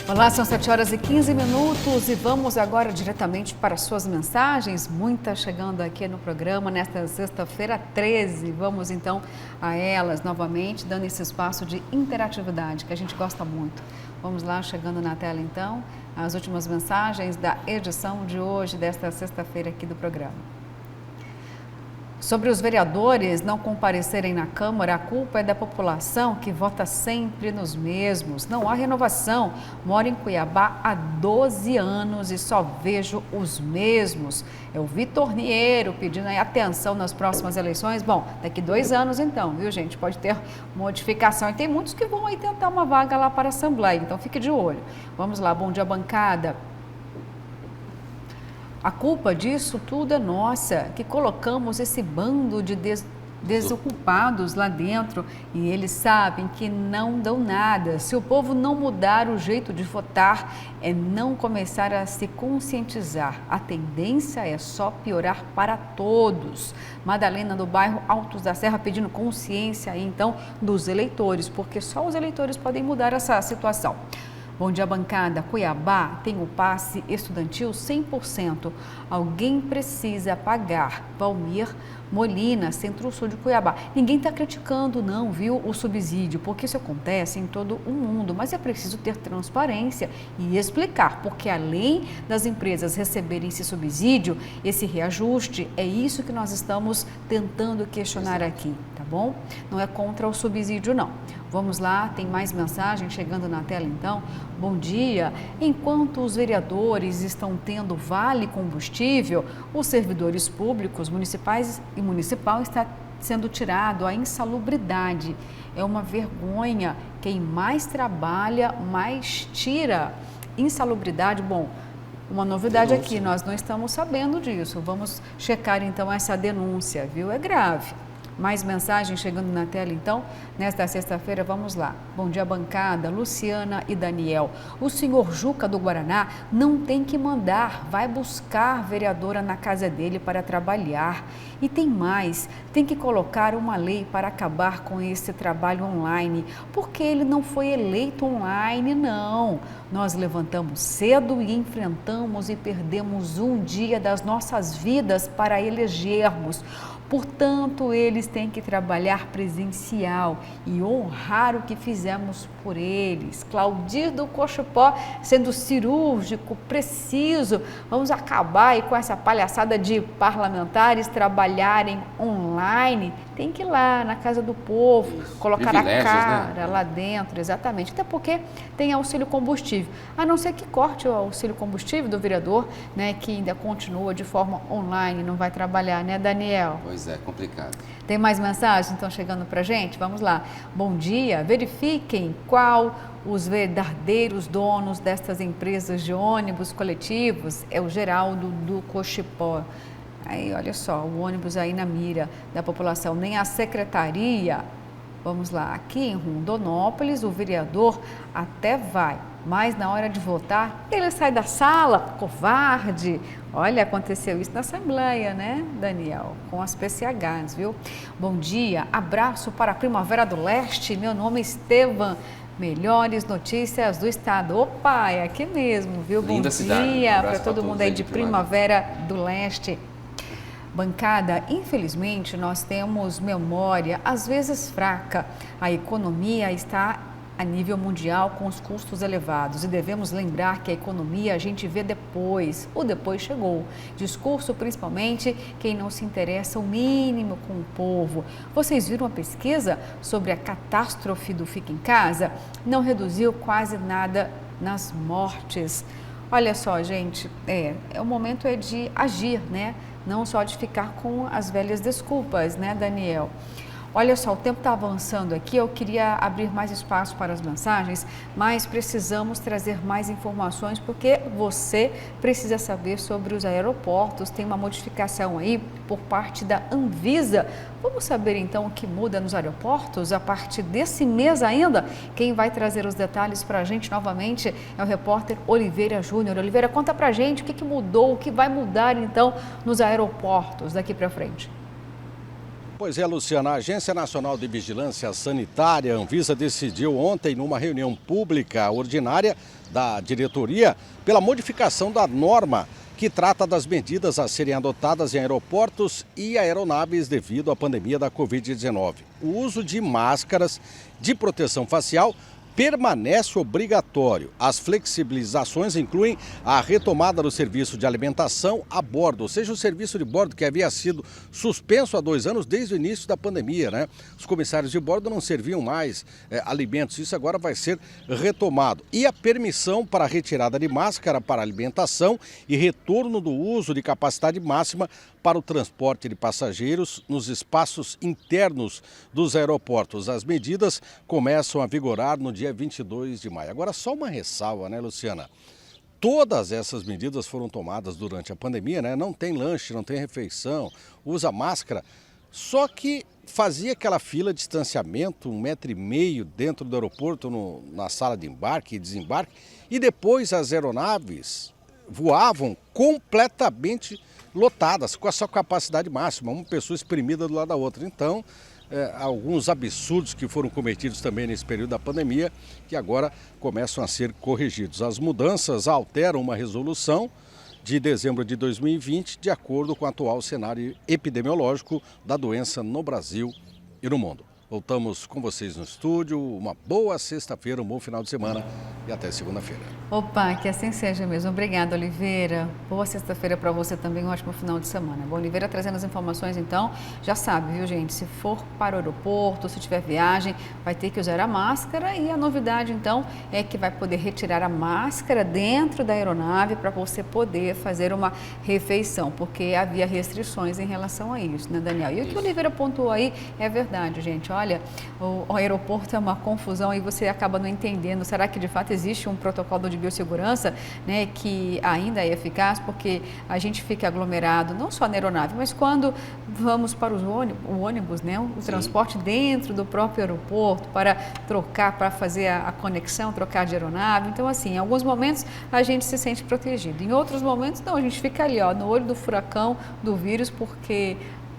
Olá, são 7 horas e 15 minutos e vamos agora diretamente para as suas mensagens. Muitas chegando aqui no programa nesta sexta-feira 13. Vamos então a elas novamente, dando esse espaço de interatividade que a gente gosta muito. Vamos lá, chegando na tela então, as últimas mensagens da edição de hoje, desta sexta-feira aqui do programa. Sobre os vereadores não comparecerem na Câmara, a culpa é da população que vota sempre nos mesmos. Não há renovação. Moro em Cuiabá há 12 anos e só vejo os mesmos. É o Vitor Niero pedindo aí atenção nas próximas eleições. Bom, daqui 2 anos então, viu gente? Pode ter modificação. E tem muitos que vão aí tentar uma vaga lá para a Assembleia, então fique de olho. Vamos lá, bom dia bancada. A culpa disso tudo é nossa, que colocamos esse bando de desocupados lá dentro e eles sabem que não dão nada. Se o povo não mudar o jeito de votar, é não começar a se conscientizar. A tendência é só piorar para todos. Madalena, do bairro Altos da Serra, pedindo consciência aí, então, dos eleitores, porque só os eleitores podem mudar essa situação. Bom dia, bancada. Cuiabá tem o passe estudantil 100%. Alguém precisa pagar. Valmir Molina, Centro-Sul de Cuiabá. Ninguém está criticando, não, viu, o subsídio, porque isso acontece em todo o mundo. Mas é preciso ter transparência e explicar, porque além das empresas receberem esse subsídio, esse reajuste, é isso que nós estamos tentando questionar aqui, tá bom? Não é contra o subsídio, não. Vamos lá, tem mais mensagem chegando na tela então. Bom dia. Enquanto os vereadores estão tendo vale combustível, os servidores públicos municipais e municipal está sendo tirado a insalubridade. É uma vergonha. Quem mais trabalha, mais tira. Insalubridade, bom, uma novidade aqui, nós não estamos sabendo disso. Vamos checar então essa denúncia, viu? É grave. Mais mensagens chegando na tela, então, nesta sexta-feira, vamos lá. Bom dia, bancada, Luciana e Daniel. O senhor Juca do Guaraná não tem que mandar, vai buscar vereadora na casa dele para trabalhar. E tem mais, tem que colocar uma lei para acabar com esse trabalho online, porque ele não foi eleito online, não. Nós levantamos cedo e enfrentamos e perdemos um dia das nossas vidas para elegermos. Portanto, eles têm que trabalhar presencial e honrar o que fizemos por eles. Claudir do Cochupó, sendo cirúrgico, preciso. Vamos acabar aí com essa palhaçada de parlamentares trabalharem online. Tem que ir lá na casa do povo, colocar a cara, né, lá dentro, exatamente. Até porque tem auxílio combustível. A não ser que corte o auxílio combustível do vereador, né, que ainda continua de forma online, não vai trabalhar, né, Daniel? Pois é, complicado. Tem mais mensagens então chegando pra gente? Vamos lá. Bom dia. Verifiquem qual os verdadeiros donos destas empresas de ônibus coletivos. É o Geraldo do Cochipó. Aí, olha só, o ônibus aí na mira da população, nem a secretaria. Vamos lá, aqui em Rondonópolis, o vereador até vai, mas na hora de votar, ele sai da sala, covarde. Olha, aconteceu isso na Assembleia, né, Daniel? Com as PCHs, viu? Bom dia, abraço para a Primavera do Leste, meu nome é Estevam. Melhores notícias do estado. Opa, é aqui mesmo, viu? Linda Bom dia para todo mundo aí de Primavera do Leste. Bancada, infelizmente, nós temos memória, às vezes fraca. A economia está a nível mundial com os custos elevados e devemos lembrar que a economia a gente vê depois, o depois chegou. Discurso principalmente quem não se interessa o mínimo com o povo. Vocês viram a pesquisa sobre a catástrofe do Fica em Casa? Não reduziu quase nada nas mortes. Olha só, gente, o momento é de agir, né? Não só de ficar com as velhas desculpas, né, Daniel? Olha só, o tempo está avançando aqui, eu queria abrir mais espaço para as mensagens, mas precisamos trazer mais informações porque você precisa saber sobre os aeroportos, tem uma modificação aí por parte da Anvisa. Vamos saber então o que muda nos aeroportos a partir desse mês ainda? Quem vai trazer os detalhes para a gente novamente é o repórter Oliveira Júnior. Oliveira, conta para a gente o que mudou, o que vai mudar então nos aeroportos daqui para frente. Pois é, Luciana, a Agência Nacional de Vigilância Sanitária, Anvisa, decidiu ontem, numa reunião pública ordinária da diretoria, pela modificação da norma que trata das medidas a serem adotadas em aeroportos e aeronaves devido à pandemia da Covid-19. O uso de máscaras de proteção facial permanece obrigatório. As flexibilizações incluem a retomada do serviço de alimentação a bordo, ou seja, o serviço de bordo que havia sido suspenso há 2 anos desde o início da pandemia, né? Os comissários de bordo não serviam mais alimentos, isso agora vai ser retomado. E a permissão para a retirada de máscara para alimentação e retorno do uso de capacidade máxima para o transporte de passageiros nos espaços internos dos aeroportos. As medidas começam a vigorar no dia 22 de maio. Agora, só uma ressalva, né, Luciana? Todas essas medidas foram tomadas durante a pandemia, né? Não tem lanche, não tem refeição, usa máscara. Só que fazia aquela fila de distanciamento, 1,5 m dentro do aeroporto, na sala de embarque e desembarque. E depois as aeronaves voavam completamente lotadas, com a sua capacidade máxima, uma pessoa espremida do lado da outra. Então, alguns absurdos que foram cometidos também nesse período da pandemia, que agora começam a ser corrigidos. As mudanças alteram uma resolução de dezembro de 2020, de acordo com o atual cenário epidemiológico da doença no Brasil e no mundo. Voltamos com vocês no estúdio. Uma boa sexta-feira, um bom final de semana e até segunda-feira. Opa, que assim seja mesmo. Obrigada, Oliveira. Boa sexta-feira para você também, um ótimo final de semana. Bom, Oliveira trazendo as informações, então, já sabe, viu, gente? Se for para o aeroporto, se tiver viagem, vai ter que usar a máscara. E a novidade, então, é que vai poder retirar a máscara dentro da aeronave para você poder fazer uma refeição, porque havia restrições em relação a isso, né, Daniel? E o que o Oliveira pontuou aí é verdade, gente. Olha, o aeroporto é uma confusão e você acaba não entendendo. Será que de fato existe um protocolo de biossegurança, né, que ainda é eficaz? Porque a gente fica aglomerado, não só na aeronave, mas quando vamos para o ônibus, né, o transporte dentro do próprio aeroporto para trocar, para fazer a conexão, trocar de aeronave. Então, assim, em alguns momentos a gente se sente protegido. Em outros momentos, não, a gente fica ali, ó, no olho do furacão do vírus, porque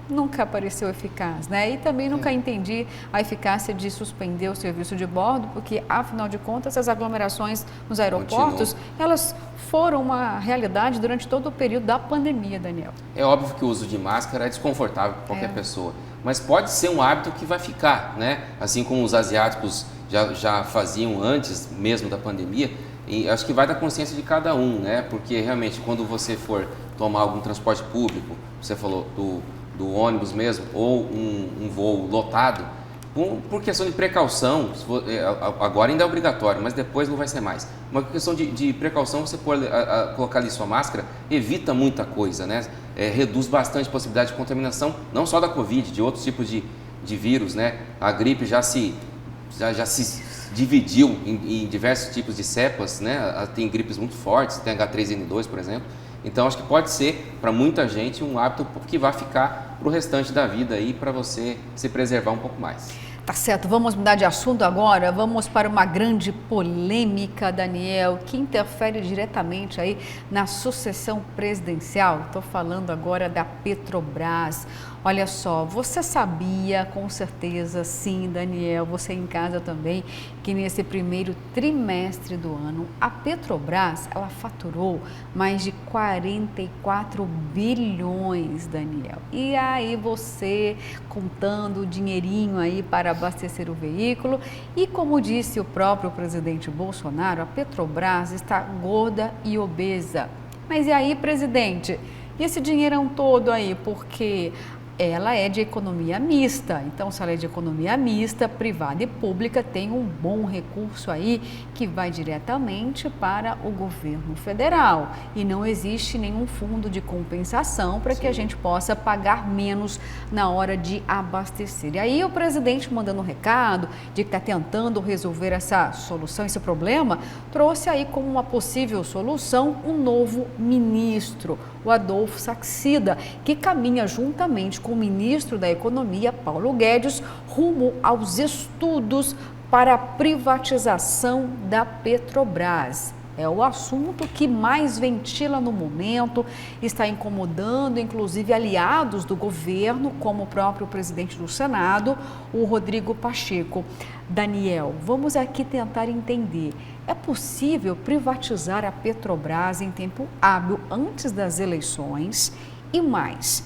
nunca pareceu eficaz, né? E também nunca entendi a eficácia de suspender o serviço de bordo, porque, afinal de contas, as aglomerações nos aeroportos, elas foram uma realidade durante todo o período da pandemia, Daniel. É óbvio que o uso de máscara é desconfortável para qualquer pessoa, mas pode ser um hábito que vai ficar, né? Assim como os asiáticos já faziam antes mesmo da pandemia, e acho que vai da consciência de cada um, né? Porque, realmente, quando você for tomar algum transporte público, você falou do ônibus mesmo, ou um voo lotado, por questão de precaução, agora ainda é obrigatório, mas depois não vai ser mais. Uma questão de precaução, você colocar ali sua máscara, evita muita coisa, né? Reduz bastante a possibilidade de contaminação, não só da Covid, de outros tipos de vírus, né? A gripe já se dividiu em diversos tipos de cepas, né? Tem gripes muito fortes, tem H3N2, por exemplo. Então, acho que pode ser, para muita gente, um hábito que vai ficar para o restante da vida aí, para você se preservar um pouco mais. Tá certo, vamos mudar de assunto agora, vamos para uma grande polêmica, Daniel, que interfere diretamente aí na sucessão presidencial. Estou falando agora da Petrobras. Olha só, você sabia, com certeza, sim, Daniel, você em casa também, que nesse primeiro trimestre do ano, a Petrobras, ela faturou mais de 44 bilhões, Daniel. E aí você contando o dinheirinho aí para abastecer o veículo. E como disse o próprio presidente Bolsonaro, a Petrobras está gorda e obesa. Mas e aí, presidente? E esse dinheirão todo aí, porque ela é de economia mista. Então, se ela é de economia mista, privada e pública, tem um bom recurso aí que vai diretamente para o governo federal. E não existe nenhum fundo de compensação para que a gente possa pagar menos na hora de abastecer. E aí o presidente, mandando um recado de que está tentando resolver essa solução, esse problema, trouxe aí como uma possível solução um novo ministro, o Adolfo Saxida, que caminha juntamente com o ministro da Economia, Paulo Guedes, rumo aos estudos para a privatização da Petrobras. É o assunto que mais ventila no momento, está incomodando inclusive aliados do governo, como o próprio presidente do Senado, o Rodrigo Pacheco. Daniel, vamos aqui tentar entender. É possível privatizar a Petrobras em tempo hábil antes das eleições? E mais,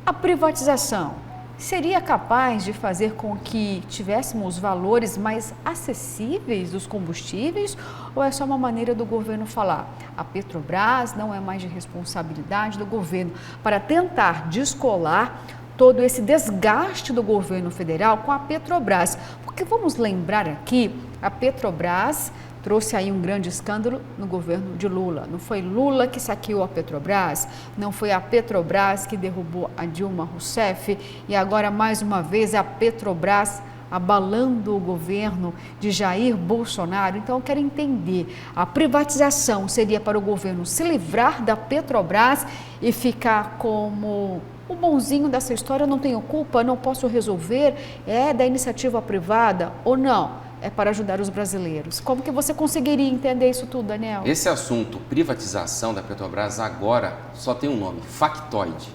a privatização seria capaz de fazer com que tivéssemos valores mais acessíveis dos combustíveis ou é só uma maneira do governo falar? A Petrobras não é mais de responsabilidade do governo para tentar descolar todo esse desgaste do governo federal com a Petrobras. Porque vamos lembrar aqui, a Petrobras trouxe aí um grande escândalo no governo de Lula. Não foi Lula que saqueou a Petrobras, não foi a Petrobras que derrubou a Dilma Rousseff e agora mais uma vez a Petrobras abalando o governo de Jair Bolsonaro. Então eu quero entender, a privatização seria para o governo se livrar da Petrobras e ficar como o bonzinho dessa história, não tenho culpa, não posso resolver, é da iniciativa privada ou não? É para ajudar os brasileiros. Como que você conseguiria entender isso tudo, Daniel? Esse assunto, privatização da Petrobras, agora só tem um nome, factoide.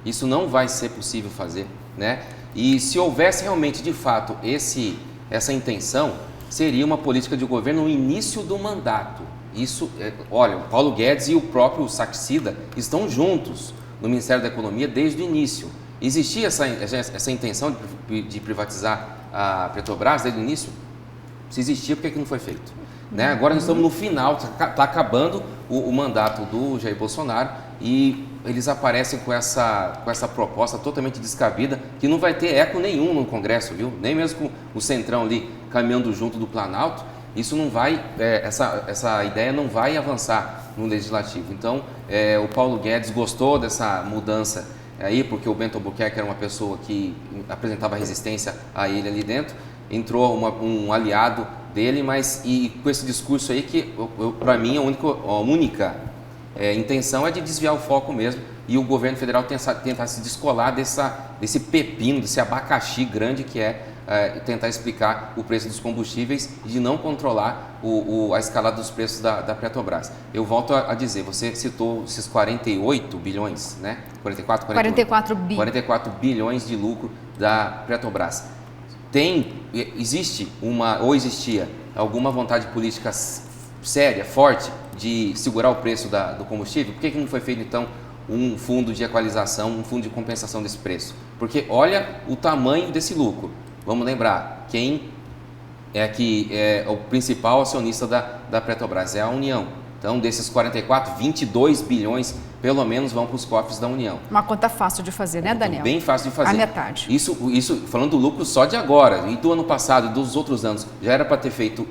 Isso não vai ser possível fazer, né? E se houvesse realmente, de fato, essa intenção, seria uma política de governo no início do mandato. Isso, olha, o Paulo Guedes e o próprio Saxida estão juntos no Ministério da Economia desde o início. Existia essa intenção de privatizar a Petrobras desde o início? Se existia, por que não foi feito? Né? Agora nós estamos no final, está acabando o mandato do Jair Bolsonaro e eles aparecem com essa proposta totalmente descabida, que não vai ter eco nenhum no Congresso, viu? Nem mesmo com o Centrão ali caminhando junto do Planalto, isso não vai, essa ideia não vai avançar no Legislativo. Então, o Paulo Guedes gostou dessa mudança aí, porque o Bento Albuquerque era uma pessoa que apresentava resistência a ele ali dentro, entrou um aliado dele, mas com esse discurso aí que, para mim, a única intenção é de desviar o foco mesmo e o governo federal tentar se descolar desse pepino, desse abacaxi grande que tentar explicar o preço dos combustíveis e de não controlar a escalada dos preços da Petrobras. Eu volto a dizer, você citou esses 48 bilhões, né? 44 bilhões de lucro da Petrobras. Existia alguma vontade política séria, forte, de segurar o preço do combustível? Por que não foi feito, então, um fundo de equalização, um fundo de compensação desse preço? Porque olha o tamanho desse lucro. Vamos lembrar, quem é o principal acionista da Petrobras? É a União. Então, desses 44, 22 bilhões, pelo menos, vão para os cofres da União. Uma conta fácil de fazer, né, Daniel? Bem fácil de fazer. A metade. Isso falando do lucro só de agora, e do ano passado, e dos outros anos, já era para ter feito,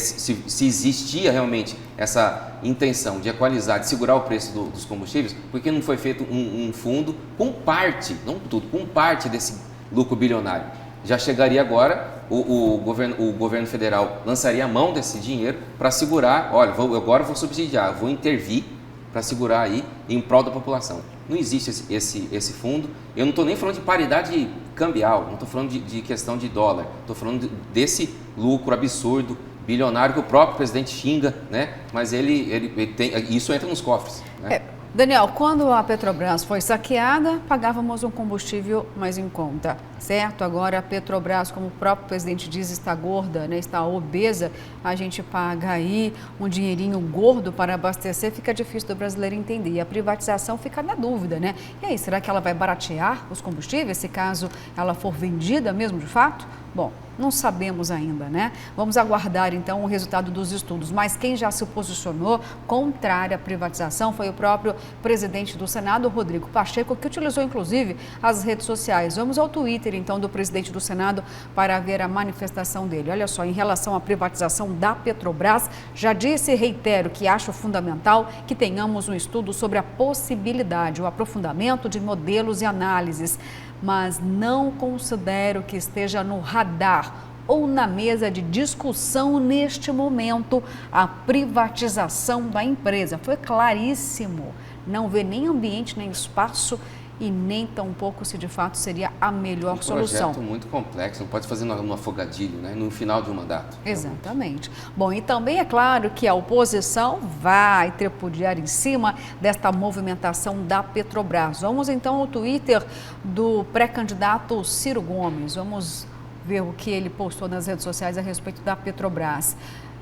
se existia realmente essa intenção de equalizar, de segurar o preço dos combustíveis, por que não foi feito um fundo com parte, não tudo, com parte desse lucro bilionário? Já chegaria agora, o governo federal lançaria a mão desse dinheiro para segurar, olha, agora vou subsidiar, vou intervir para segurar aí em prol da população. Não existe esse fundo. Eu não estou nem falando de paridade cambial, não estou falando de questão de dólar, estou falando desse lucro absurdo, bilionário que o próprio presidente xinga, né? Mas ele tem, isso entra nos cofres, né? Daniel, quando a Petrobras foi saqueada, pagávamos um combustível mais em conta, certo? Agora a Petrobras, como o próprio presidente diz, está gorda, né? Está obesa, a gente paga aí um dinheirinho gordo para abastecer, fica difícil do brasileiro entender. E a privatização fica na dúvida, né? E aí, será que ela vai baratear os combustíveis, se caso ela for vendida mesmo de fato? Bom, não sabemos ainda, né? Vamos aguardar então o resultado dos estudos, mas quem já se posicionou contrário à privatização foi o próprio presidente do Senado, Rodrigo Pacheco, que utilizou inclusive as redes sociais. Vamos ao Twitter então do presidente do Senado para ver a manifestação dele. Olha só, em relação à privatização da Petrobras, já disse e reitero que acho fundamental que tenhamos um estudo sobre a possibilidade, o aprofundamento de modelos e análises, mas não considero que esteja no radar ou na mesa de discussão neste momento a privatização da empresa. Foi claríssimo, não vê nem ambiente nem espaço e nem tampouco se de fato seria a melhor solução. É um projeto muito complexo, não pode fazer no afogadilho, né? No final de um mandato. Exatamente. Bom, e também é claro que a oposição vai tripudiar em cima desta movimentação da Petrobras. Vamos então ao Twitter do pré-candidato Ciro Gomes. Vamos ver o que ele postou nas redes sociais a respeito da Petrobras.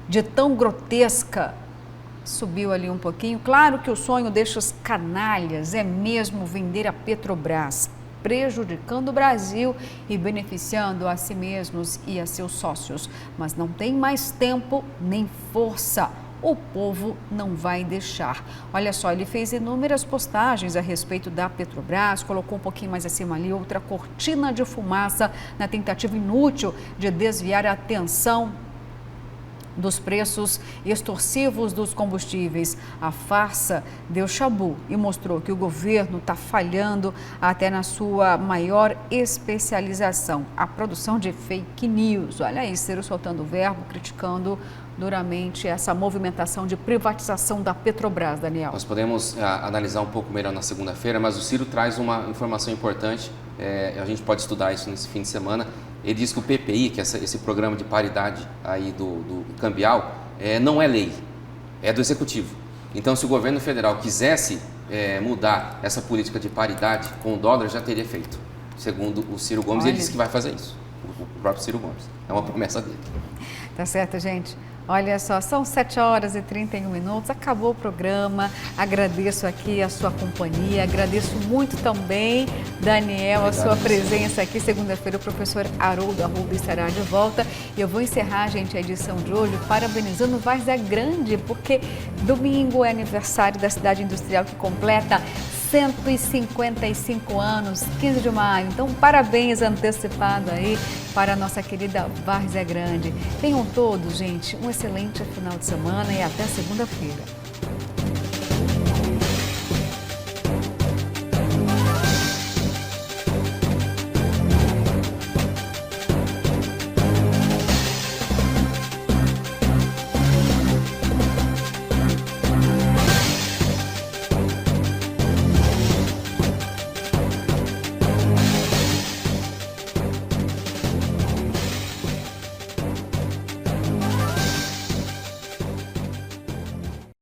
De tão grotesca, subiu ali um pouquinho. Claro que o sonho destes canalhas é mesmo vender a Petrobras, prejudicando o Brasil e beneficiando a si mesmos e a seus sócios. Mas não tem mais tempo nem força. O povo não vai deixar. Olha só, ele fez inúmeras postagens a respeito da Petrobras, colocou um pouquinho mais acima ali outra cortina de fumaça na tentativa inútil de desviar a atenção dos preços extorsivos dos combustíveis. A farsa deu chabu e mostrou que o governo está falhando até na sua maior especialização, a produção de fake news. Olha aí, Ciro soltando o verbo, criticando duramente essa movimentação de privatização da Petrobras, Daniel. Nós podemos analisar um pouco melhor na segunda-feira, mas o Ciro traz uma informação importante, a gente pode estudar isso nesse fim de semana. Ele diz que o PPI, que é esse programa de paridade aí do cambial, não é lei, é do Executivo. Então, se o governo federal quisesse mudar essa política de paridade com o dólar, já teria feito. Segundo o Ciro Gomes, ele disse que vai fazer isso, o próprio Ciro Gomes. É uma promessa dele. Tá certo, gente. Olha só, são 7h31, acabou o programa. Agradeço aqui a sua companhia, agradeço muito também, Daniel, a sua presença aqui. Segunda-feira o professor Haroldo Arruda estará de volta. E eu vou encerrar, gente, a edição de hoje parabenizando Várzea Grande, porque domingo é aniversário da cidade industrial que completa 155 anos, 15 de maio. Então, parabéns antecipado aí para a nossa querida Várzea Grande. Tenham todos, gente, um excelente final de semana e até segunda-feira.